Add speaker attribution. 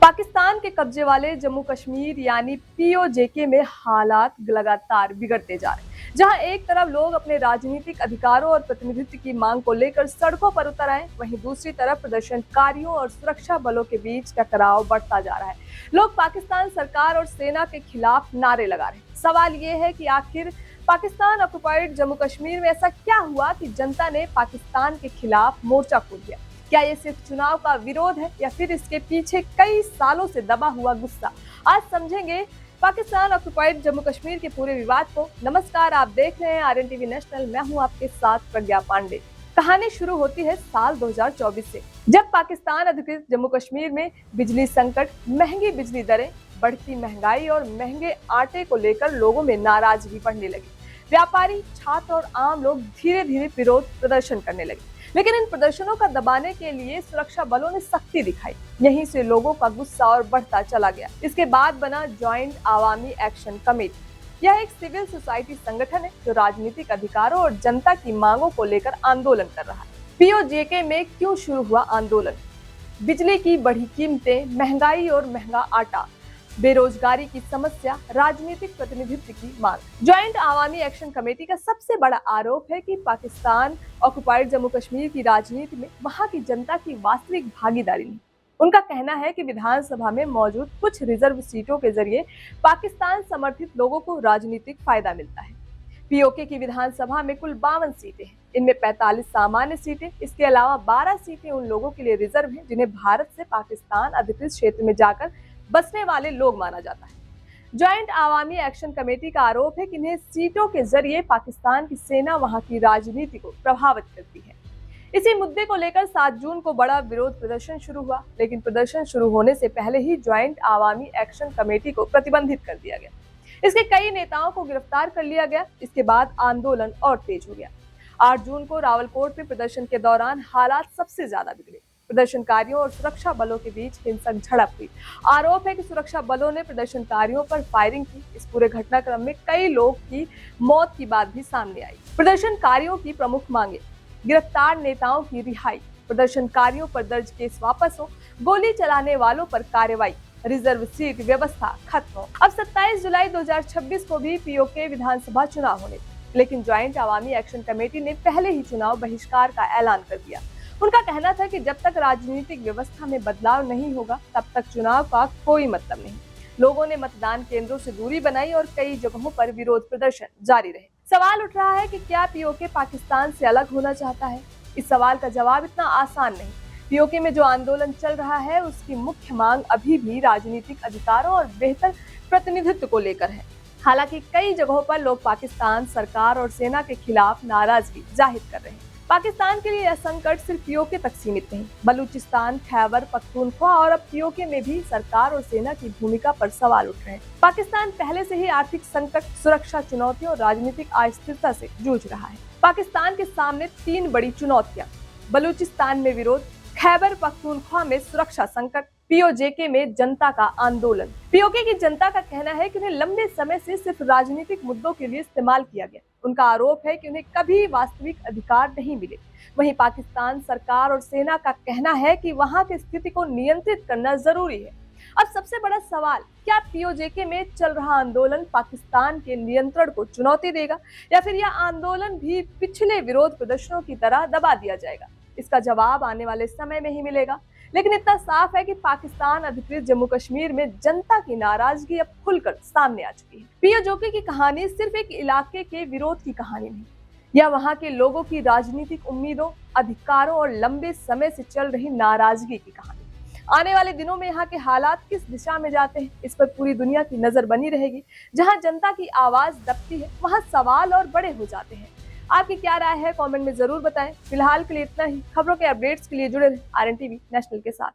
Speaker 1: पाकिस्तान के कब्जे वाले जम्मू कश्मीर यानी पीओजेके में हालात लगातार बिगड़ते जा रहे हैं। जहां एक तरफ लोग अपने राजनीतिक अधिकारों और प्रतिनिधित्व की मांग को लेकर सड़कों पर उतर आए, वहीं दूसरी तरफ प्रदर्शनकारियों और सुरक्षा बलों के बीच टकराव बढ़ता जा रहा है। लोग पाकिस्तान सरकार और सेना के खिलाफ नारे लगा रहे हैं। सवाल ये है कि आखिर पाकिस्तान ऑक्युपाइड जम्मू कश्मीर में ऐसा क्या हुआ कि जनता ने पाकिस्तान के खिलाफ मोर्चा खोल दिया? क्या ये सिर्फ चुनाव का विरोध है या फिर इसके पीछे कई सालों से दबा हुआ गुस्सा? आज समझेंगे पाकिस्तान ऑक्युपाइड जम्मू कश्मीर के पूरे विवाद को। नमस्कार, आप देख रहे हैं RNTV नेशनल। मैं हूं आपके साथ प्रज्ञा पांडे। कहानी शुरू होती है साल 2024 से, जब पाकिस्तान अधिकृत जम्मू कश्मीर में बिजली संकट, महंगी बिजली दरें, बढ़ती महंगाई और महंगे आटे को लेकर लोगों में नाराजगी बढ़ने लगी। व्यापारी, छात्र और आम लोग धीरे धीरे विरोध प्रदर्शन करने लगे, लेकिन इन प्रदर्शनों का दबाने के लिए सुरक्षा बलों ने सख्ती दिखाई। यहीं से लोगों का गुस्सा और बढ़ता चला गया। इसके बाद बना ज्वाइंट आवामी एक्शन कमेटी। यह एक सिविल सोसाइटी संगठन है जो राजनीतिक अधिकारों और जनता की मांगों को लेकर आंदोलन कर रहा है। पीओजेके में क्यों शुरू हुआ आंदोलन? बिजली की बढ़ी कीमतें, महंगाई और महंगा आटा, बेरोजगारी की समस्या, राजनीतिक प्रतिनिधित्व की मांग। ज्वाइंट आवामी एक्शन कमेटी का सबसे बड़ा आरोप है कि पाकिस्तान ऑक्युपाइड जम्मू कश्मीर की राजनीति में वहां की जनता की वास्तविक भागीदारी नहीं। उनका कहना है कि विधानसभा में मौजूद कुछ रिजर्व सीटों के जरिए पाकिस्तान समर्थित लोगों को राजनीतिक फायदा मिलता है। पीओके की विधानसभा में कुल 52 सीटें हैं। इनमें 45 सामान्य सीटें, इसके अलावा 12 सीटें उन लोगों के लिए रिजर्व हैं जिन्हें भारत से पाकिस्तान अधिकृत क्षेत्र में जाकर बसने वाले लोग माना जाता है। ज्वाइंट आवामी एक्शन कमेटी का आरोप है कि इन्हें सीटों के जरिए पाकिस्तान की सेना वहां की राजनीति को प्रभावित करती है। इसी मुद्दे को लेकर 7 जून को बड़ा विरोध प्रदर्शन शुरू हुआ, लेकिन प्रदर्शन शुरू होने से पहले ही ज्वाइंट आवामी एक्शन कमेटी को प्रतिबंधित कर दिया गया। इसके कई नेताओं को गिरफ्तार कर लिया गया। इसके बाद आंदोलन और तेज हो गया। 8 जून को रावलकोट में प्रदर्शन के दौरान हालात सबसे ज्यादा बिगड़े। प्रदर्शनकारियों और सुरक्षा बलों के बीच हिंसक झड़प हुई। आरोप है कि सुरक्षा बलों ने प्रदर्शनकारियों पर फायरिंग की। इस पूरे घटनाक्रम में कई लोग की मौत की बात भी सामने आई। प्रदर्शनकारियों की प्रमुख मांगे: गिरफ्तार नेताओं की रिहाई, प्रदर्शनकारियों पर दर्ज केस वापस हो, गोली चलाने वालों पर कार्रवाई, रिजर्व सीट व्यवस्था खत्म हो। अब 27 जुलाई 2026 को भी पीओके विधानसभा चुनाव होने थे, लेकिन ज्वाइंट आवामी एक्शन कमेटी ने पहले ही चुनाव बहिष्कार का ऐलान कर दिया। उनका कहना था कि जब तक राजनीतिक व्यवस्था में बदलाव नहीं होगा तब तक चुनाव का कोई मतलब नहीं। लोगों ने मतदान केंद्रों से दूरी बनाई और कई जगहों पर विरोध प्रदर्शन जारी रहे। सवाल उठ रहा है कि क्या पीओके पाकिस्तान से अलग होना चाहता है? इस सवाल का जवाब इतना आसान नहीं। पीओके में जो आंदोलन चल रहा है उसकी मुख्य मांग अभी भी राजनीतिक अधिकारों और बेहतर प्रतिनिधित्व को लेकर है। हालांकि कई जगहों पर लोग पाकिस्तान सरकार और सेना के खिलाफ नाराजगी जाहिर कर रहे हैं। पाकिस्तान के लिए यह संकट सिर्फ पीओके तक सीमित नहीं। बलूचिस्तान, खैबर पख्तूनख्वा और अब पीओके में भी सरकार और सेना की भूमिका पर सवाल उठ रहे हैं। पाकिस्तान पहले से ही आर्थिक संकट, सुरक्षा चुनौतियों और राजनीतिक अस्थिरता से जूझ रहा है। पाकिस्तान के सामने 3 बड़ी चुनौतियां: बलूचिस्तान में विरोध, खैबर पख्तूनख्वा में सुरक्षा संकट, पीओजेके में जनता का आंदोलन। पीओके की जनता का कहना है कि उन्हें लंबे समय से सिर्फ राजनीतिक मुद्दों के लिए इस्तेमाल किया गया। उनका आरोप है कि उन्हें कभी वास्तविक अधिकार नहीं मिले। वहीं पाकिस्तान सरकार और सेना का कहना है कि वहां की स्थिति को नियंत्रित करना जरूरी है। अब सबसे बड़ा सवाल, क्या पीओजेके में चल रहा आंदोलन पाकिस्तान के नियंत्रण को चुनौती देगा या फिर यह आंदोलन भी पिछले विरोध प्रदर्शनों की तरह दबा दिया जाएगा? इसका जवाब आने वाले समय में ही मिलेगा। लेकिन इतना साफ है कि पाकिस्तान अधिकृत जम्मू कश्मीर में जनता की नाराजगी अब खुलकर सामने आ चुकी है। पीओजेके की कहानी सिर्फ एक इलाके के विरोध की कहानी नहीं, यह वहां के लोगों की राजनीतिक उम्मीदों, अधिकारों और लंबे समय से चल रही नाराजगी की कहानी। आने वाले दिनों में यहाँ के हालात किस दिशा में जाते हैं, इस पर पूरी दुनिया की नजर बनी रहेगी। जहाँ जनता की आवाज दबती है वहाँ सवाल और बड़े हो जाते हैं। आपकी क्या राय है, कमेंट में जरूर बताएं। फिलहाल के लिए इतना ही। खबरों के अपडेट्स के लिए जुड़े रहें RNTV नेशनल के साथ।